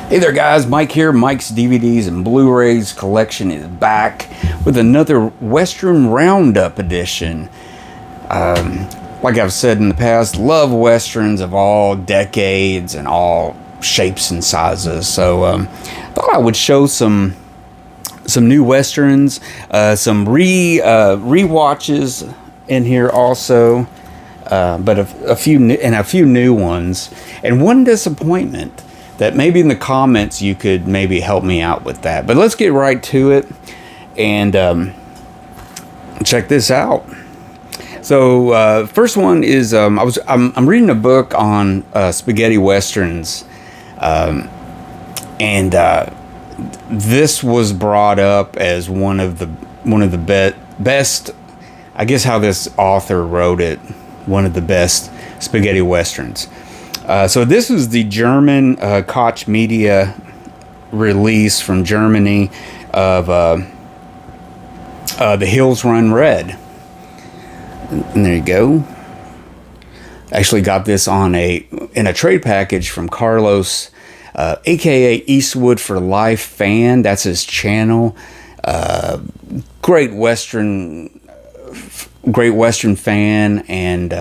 Hey there guys, Mike here. Mike's DVDs and Blu-rays collection is back with another Western Roundup edition. Like I've said in the past, love Westerns of all decades and all shapes and sizes. So thought I would show some new Westerns, some rewatches in here also, but a few new ones, and one disappointment that maybe in the comments you could maybe help me out with that. But let's get right to it and check this out. So first one is I'm reading a book on spaghetti westerns, and this was brought up as one of the best. I guess how this author wrote it, one of the best spaghetti westerns. So this is the German Koch Media release from Germany of The Hills Run Red. And there you go. Actually got this in a trade package from Carlos, aka Eastwood for Life fan. That's his channel. Great Western fan and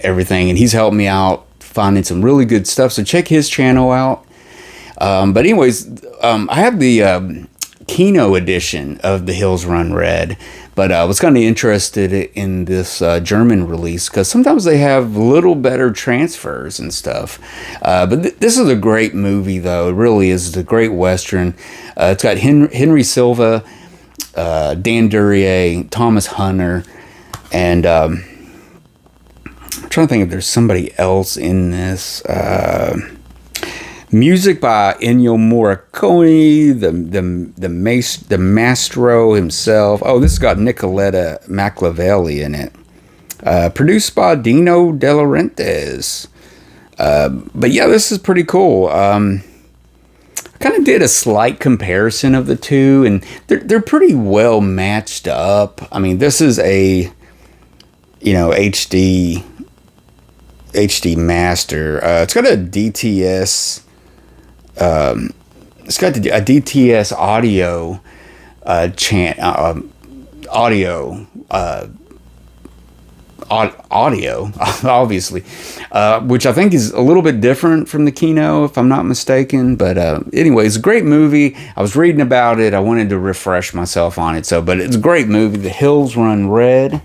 everything. And he's helped me out finding some really good stuff, so check his channel out. But anyways, I have the Kino edition of The Hills Run Red, but I was kind of interested in this German release because sometimes they have little better transfers and stuff. But this is a great movie, though. It really is. It's a great Western. It's got Henry Silva, Dan Duryea, Thomas Hunter, and I'm trying to think if there's somebody else in this. Music by Ennio Morricone, the maestro himself. Oh, this has got Nicoletta Machiavelli in it. Produced by Dino De Laurentiis. But yeah, this is pretty cool. I kind of did a slight comparison of the two, and they're pretty well matched up. I mean, this is a HD master. It's got a DTS. It's got a DTS audio audio, obviously, which I think is a little bit different from the Kino, if I'm not mistaken. But anyways, great movie. I was reading about it. I wanted to refresh myself on it. But it's a great movie. The Hills Run Red.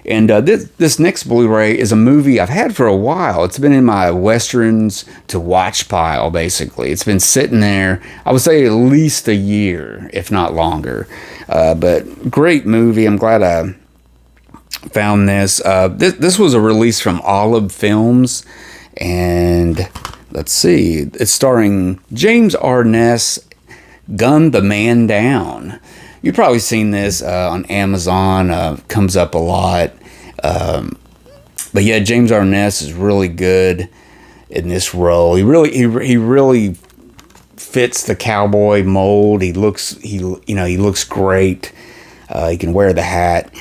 And this next Blu-ray is a movie I've had for a while. It's been in my Westerns to watch pile, basically. It's been sitting there, I would say at least a year, if not longer. But great movie. I'm glad I found this. This was a release from Olive Films. And let's see. It's starring James Arness, Gun the Man Down. You've probably seen this on Amazon. Comes up a lot. But yeah, James Arness is really good in this role. He really fits the cowboy mold. He looks great. He can wear the hat.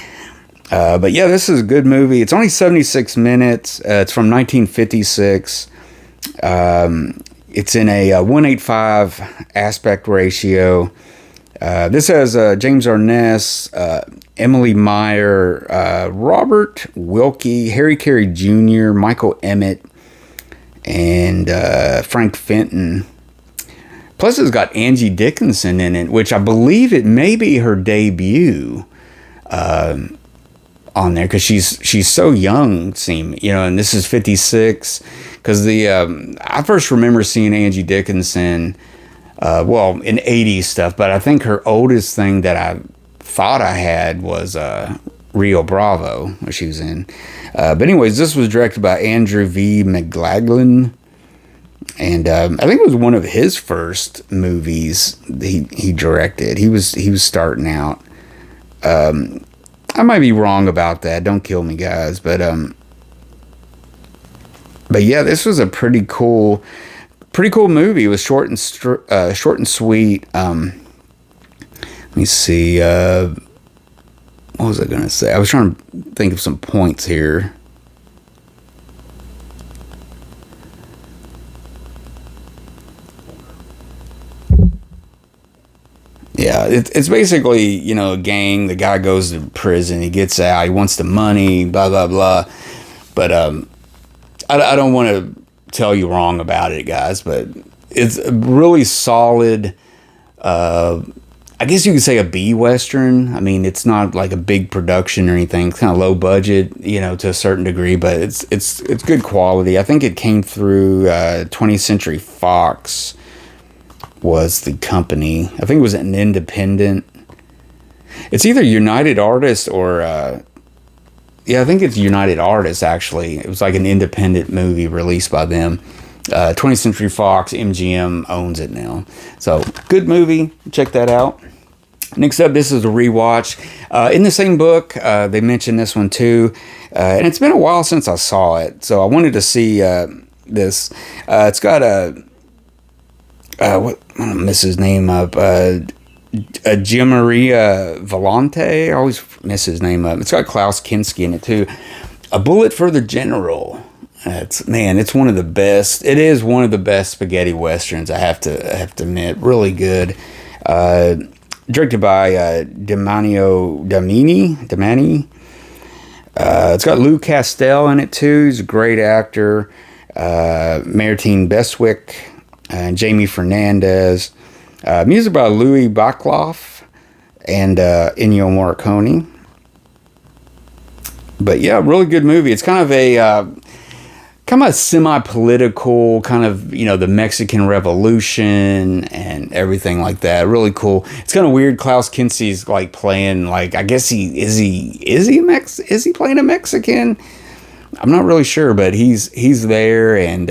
But yeah, this is a good movie. It's only 76 minutes. It's from 1956. It's in a 1:85 aspect ratio. This has James Arness, Emily Meyer, Robert Wilkie, Harry Carey Jr., Michael Emmett, and Frank Fenton. Plus, it's got Angie Dickinson in it, which I believe it may be her debut on there because she's so young, and this is 56. Because I first remember seeing Angie Dickinson. In 80s stuff, but I think her oldest thing that I thought I had was Rio Bravo, where she was in. But anyways, this was directed by Andrew V. McLaglen, and I think it was one of his first movies he directed. He was starting out. I might be wrong about that. Don't kill me, guys. But yeah, this was a pretty cool movie. It was short and sweet. Let me see. What was I gonna say? I was trying to think of some points here. it's basically, you know, a gang. The guy goes to prison, he gets out, he wants the money, blah blah blah. But I don't want to tell you wrong about it, guys. But it's a really solid. I guess you could say a B Western. I mean, it's not like a big production or anything. It's kind of low budget, you know, to a certain degree, but it's good quality. I think it came through 20th Century Fox was the company. I think it was an independent. It's either United Artists or yeah, I think it's United Artists actually. It was like an independent movie released by them. 20th Century Fox, MGM owns it now. So, good movie. Check that out. Next up, this is a rewatch. In the same book, they mentioned this one too. And it's been a while since I saw it. So, I wanted to see this. It's got a... what? I'm going to mess his name up. Gianmaria Volonte. I always mess his name up. It's got Klaus Kinski in it too. A Bullet for the General. It's one of the best. It is one of the best spaghetti westerns. I have to admit, really good. Directed by Damani. It's got Lou Castel in it too. He's a great actor. Martine Beswick and Jamie Fernandez. Music by Louis Bacloff and Ennio Morricone. But yeah, really good movie. It's kind of a semi-political, kind of, you know, the Mexican Revolution and everything like that. Really cool. It's kind of weird. Klaus Kinski's like playing, like, I guess is he playing a Mexican? I'm not really sure, but he's there and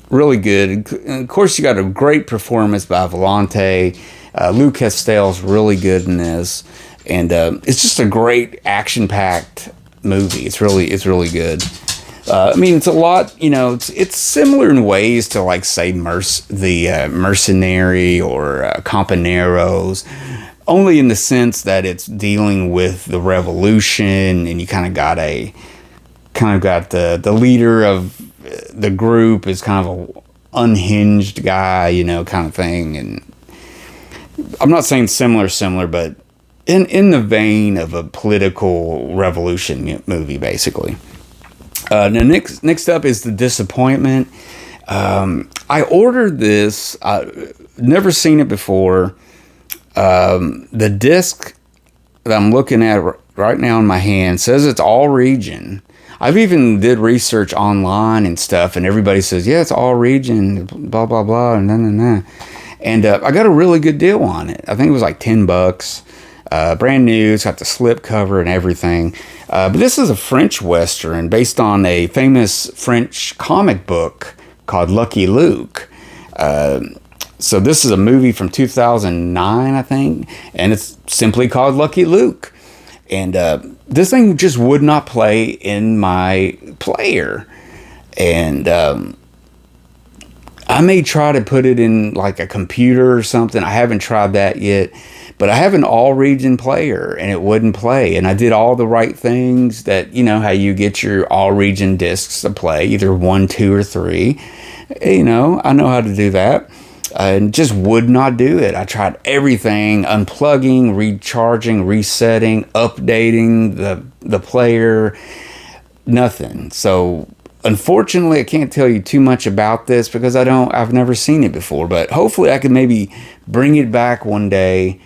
really good. And of course, you got a great performance by Volonte. Lou Castell's really good in this, and it's just a great action-packed movie. It's really good. I mean, it's a lot, you know, it's similar in ways to, like, say, Mercenary or Companeros, only in the sense that it's dealing with the revolution, and you kind of got the leader of the group is kind of a unhinged guy, you know, kind of thing. And I'm not saying similar, but in the vein of a political revolution movie, basically. Now, next up is The Disappointment. I ordered this. Never seen it before. The disc that I'm looking at right now in my hand says it's all region. I've even did research online and stuff, and everybody says, yeah, it's all region, blah, blah, blah, and nah. And I got a really good deal on it. I think it was like $10. Brand new. It's got the slip cover and everything. But this is a French Western based on a famous French comic book called Lucky Luke. So this is a movie from 2009, I think, and it's simply called Lucky Luke. And this thing just would not play in my player. And I may try to put it in like a computer or something. I haven't tried that yet. But I have an all-region player, and it wouldn't play. And I did all the right things that, you know, how you get your all-region discs to play, either 1, 2, or 3. You know, I know how to do that. And just would not do it. I tried everything, unplugging, recharging, resetting, updating the player, nothing. So, unfortunately, I can't tell you too much about this because I've never seen it before. But hopefully I can maybe bring it back one day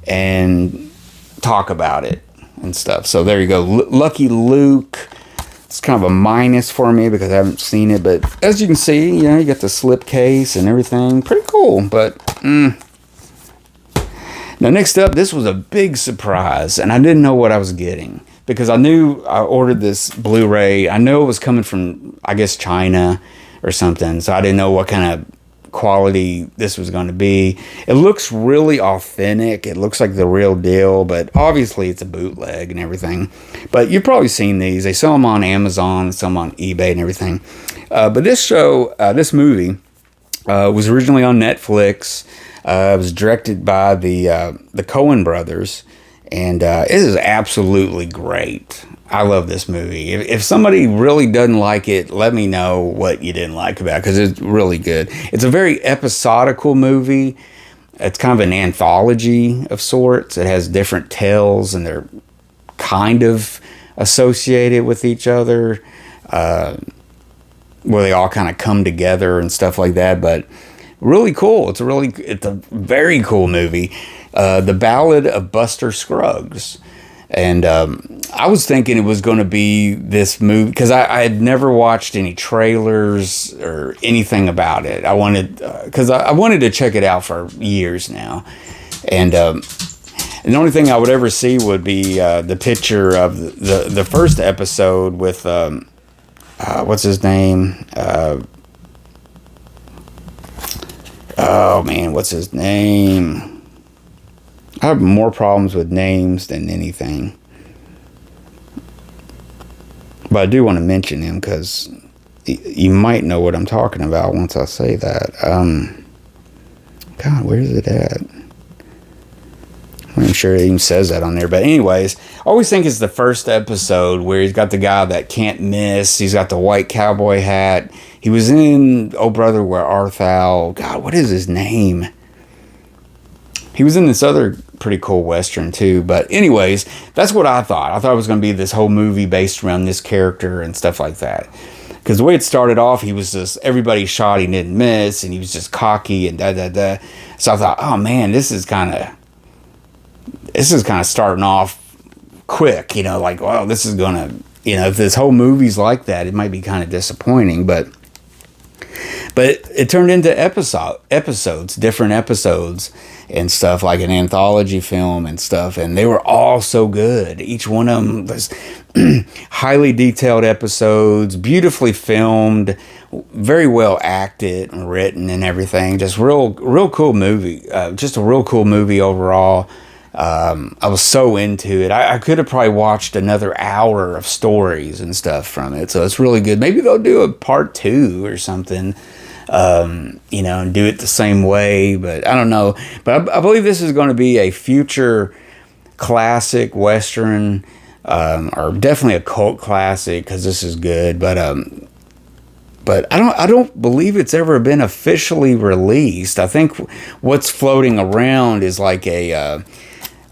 and talk about it and stuff. So there you go. Lucky Luke. It's kind of a minus for me because I haven't seen it. But as you can see, you know, you got the slip case and everything. Pretty cool. But now next up, this was a big surprise. And I didn't know what I was getting. Because I knew I ordered this Blu-ray. I know it was coming from, I guess, China or something. So I didn't know what kind of quality this was going to be. It looks really authentic. It looks like the real deal, but obviously it's a bootleg and everything. But you've probably seen these. They sell them on Amazon, some on eBay and everything. But this movie was originally on Netflix. It was directed by the Coen brothers, and it is absolutely great. I love this movie. If somebody really doesn't like it, let me know what you didn't like about it, because it's really good. It's a very episodical movie. it's kind of an anthology of sorts. It has different tales, and they're kind of associated with each other, where they all kind of come together and stuff like that. But really cool. It's a very cool movie. The Ballad of Buster Scruggs. And I was thinking it was going to be this movie because I had never watched any trailers or anything about it. I wanted to check it out for years now, and the only thing I would ever see would be the picture of the first episode with what's his name? Oh man, what's his name? I have more problems with names than anything. But I do want to mention him because you might know what I'm talking about once I say that. God, where is it at? I'm sure it even says that on there. But anyways, I always think it's the first episode where he's got the guy that can't miss. He's got the white cowboy hat. He was in Oh Brother, Where Art Thou? God, what is his name? He was in this other pretty cool Western too. But anyways, that's what I thought. I thought it was going to be this whole movie based around this character and stuff like that. Because the way it started off, he was just, everybody shot, he didn't miss, and he was just cocky and da-da-da. So I thought, oh man, this is kind of starting off quick, like, well, this is going to, if this whole movie's like that, it might be kind of disappointing. But it turned into episodes, different episodes and stuff, like an anthology film and stuff, and they were all so good. Each one of them was highly detailed episodes, beautifully filmed, very well acted and written and everything. Just real cool movie. Just a real cool movie overall. I was so into it. I could have probably watched another hour of stories and stuff from it. So it's really good. Maybe they'll do a part 2 or something, and do it the same way. But I don't know. But I believe this is going to be a future classic Western, or definitely a cult classic, because this is good. But I don't believe it's ever been officially released. I think what's floating around is like a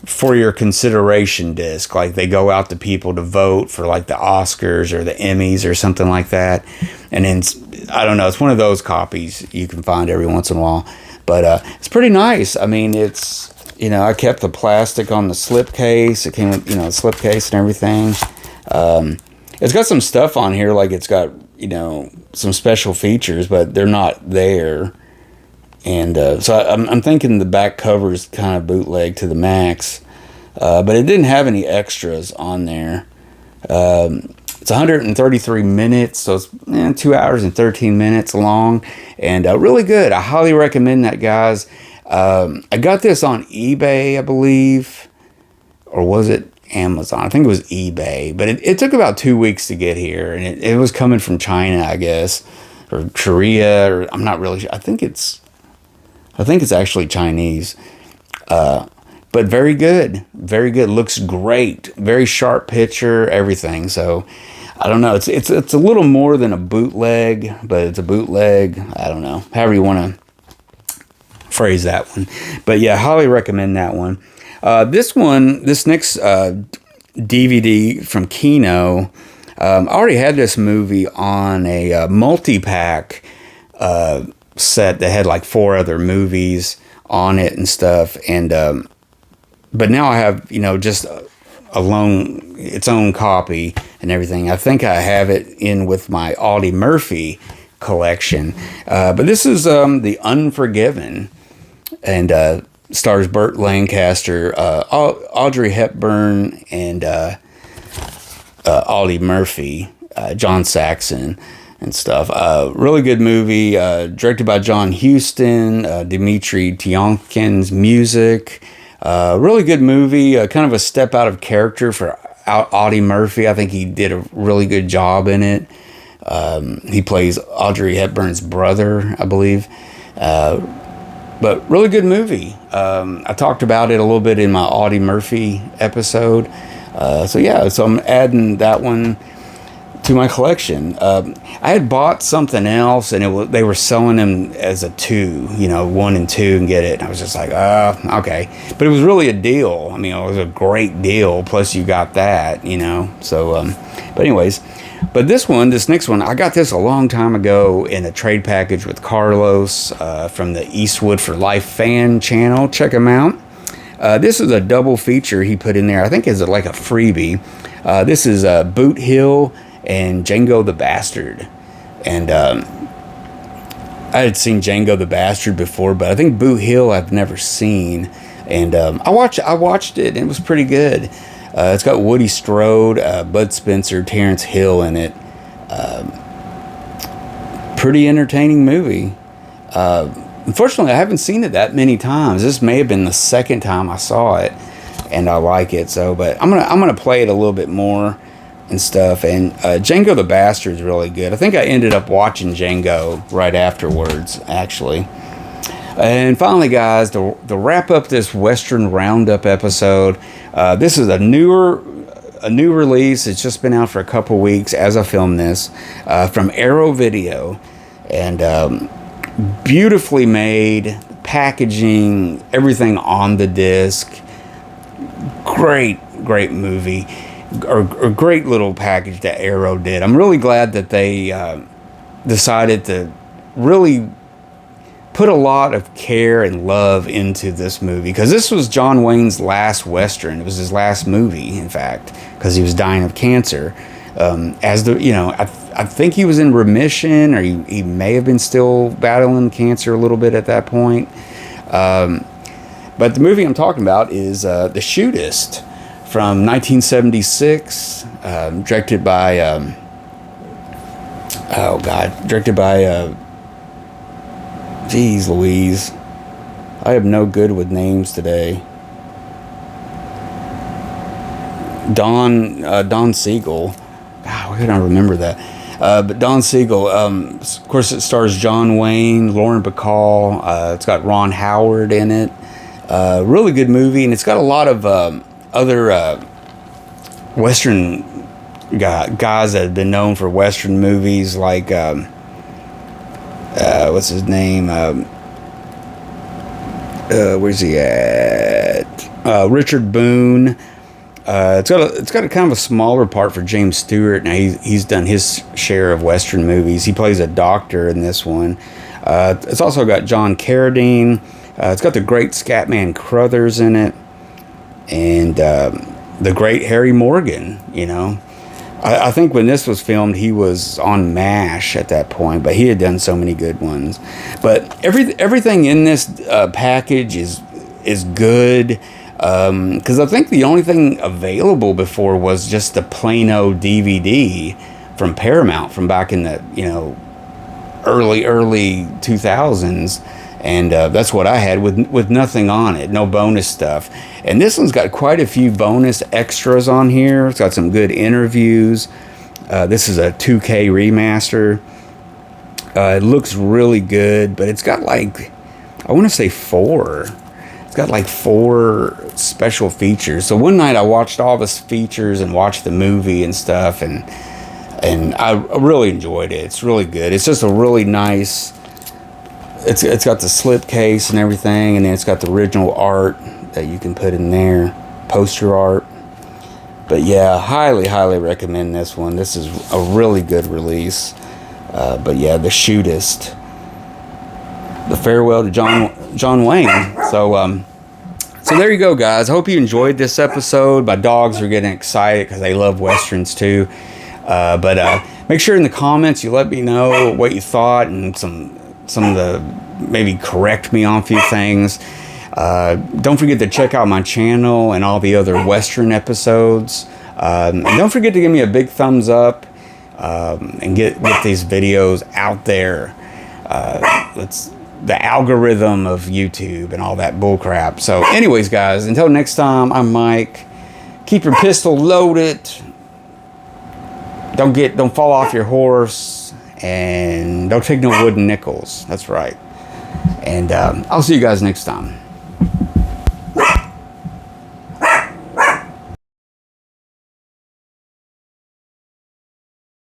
for your consideration disc. Like they go out to people to vote for like the Oscars or the Emmys or something like that. And then I don't know, it's one of those copies you can find every once in a while. But it's pretty nice. I mean, it's, I kept the plastic on the slipcase. It came with, the slipcase and everything. It's got some stuff on here, like it's got, some special features, but they're not there. And so I'm thinking the back cover is kind of bootleg to the max. But it didn't have any extras on there. It's 133 minutes, so it's 2 hours and 13 minutes long. And really good. I highly recommend that, guys. I got this on eBay, I believe. Or was it Amazon? I think it was eBay. But it took about 2 weeks to get here. And it was coming from China, I guess. Or Korea. Or I'm not really sure. I think it's actually Chinese. But very good. Very good. Looks great. Very sharp picture. Everything. So, I don't know. It's a little more than a bootleg. But it's a bootleg. I don't know. However you want to phrase that one. But yeah, highly recommend that one. This next DVD from Kino, I already had this movie on a multi-pack set that had like 4 other movies on it and stuff. And but now I have, just its own copy and everything. I think I have it in with my Audie Murphy collection. But this is the Unforgiven, and stars Burt Lancaster, Audrey Hepburn, and Audie Murphy, John Saxon, and stuff. Really good movie, directed by John Huston, Dmitry Tiomkin's music. Really good movie, kind of a step out of character for Audie Murphy. I think he did a really good job in it. He plays Audrey Hepburn's brother, I believe. But really good movie. I talked about it a little bit in my Audie Murphy episode. So I'm adding that one to my collection. I had bought something else, and they were selling them as a 2, 1 and 2, and get it. And I was just like, okay. But it was really a deal. I mean, it was a great deal. Plus, you got that, So, but anyways, this next one, I got this a long time ago in a trade package with Carlos from the Eastwood for Life fan channel. Check him out. This is a double feature he put in there. I think it's like a freebie. This is Boot Hill and Jango the Bastard. And I had seen Jango the Bastard before, but I think Boot Hill I've never seen. And I watched it, and it was pretty good. It's got Woody Strode, Bud Spencer, Terrence Hill in it. Pretty entertaining movie. Unfortunately, I haven't seen it that many times. This may have been the second time I saw it, and I like it. So, but I'm gonna play it a little bit more and stuff. And Jango the Bastard is really good. I think I ended up watching Jango right afterwards, actually. And finally, guys, to wrap up this Western Roundup episode, this is a new release. It's just been out for a couple weeks as I film this, from Arrow Video, and beautifully made packaging, everything on the disc. Great movie, or great little package that Arrow did. I'm really glad that they decided to really put a lot of care and love into this movie, because this was John Wayne's last Western. It was his last movie, in fact, because he was dying of cancer. I think he was in remission, or he may have been still battling cancer a little bit at that point. But the movie I'm talking about is The Shootist from 1976, directed by geez Louise, I am no good with names today. Don Siegel. Why couldn't I remember that? But Don Siegel, of course, it stars John Wayne, Lauren Bacall. It's got Ron Howard in it. Really good movie, and it's got a lot of other Western guys that have been known for Western movies, like what's his name? Where's he at? Richard Boone. It's got a kind of a smaller part for James Stewart. Now he's done his share of Western movies. He plays a doctor in this one. It's also got John Carradine. It's got the great Scatman Crothers in it, and the great Harry Morgan. I think when this was filmed, he was on MASH at that point, but he had done so many good ones. But everything in this package is good. Because I think the only thing available before was just the plain-o DVD from Paramount from back in the early 2000s, and that's what I had with nothing on it, no bonus stuff. And this one's got quite a few bonus extras on here. It's got some good interviews. This is a 2K remaster. It looks really good, but it's got like, I want to say 4. It's got like 4 special features. So one night I watched all the features and watched the movie and stuff, and I really enjoyed it. It's really good. It's just a really nice. It's got the slip case and everything, and then it's got the original art that you can put in there, poster art. But yeah, highly recommend this one. This is a really good release. But yeah, The Shootist. The farewell to John Wayne. So there you go, guys. I hope you enjoyed this episode. My dogs are getting excited because they love Westerns too. But make sure in the comments you let me know what you thought, and some of the, maybe correct me on a few things. Don't forget to check out my channel and all the other Western episodes. And don't forget to give me a big thumbs up, and get these videos out there. It's the algorithm of YouTube and all that bullcrap. So anyways, guys, until next time, I'm Mike. Keep your pistol loaded. Don't fall off your horse, and don't take no wooden nickels. That's right. And I'll see you guys next time.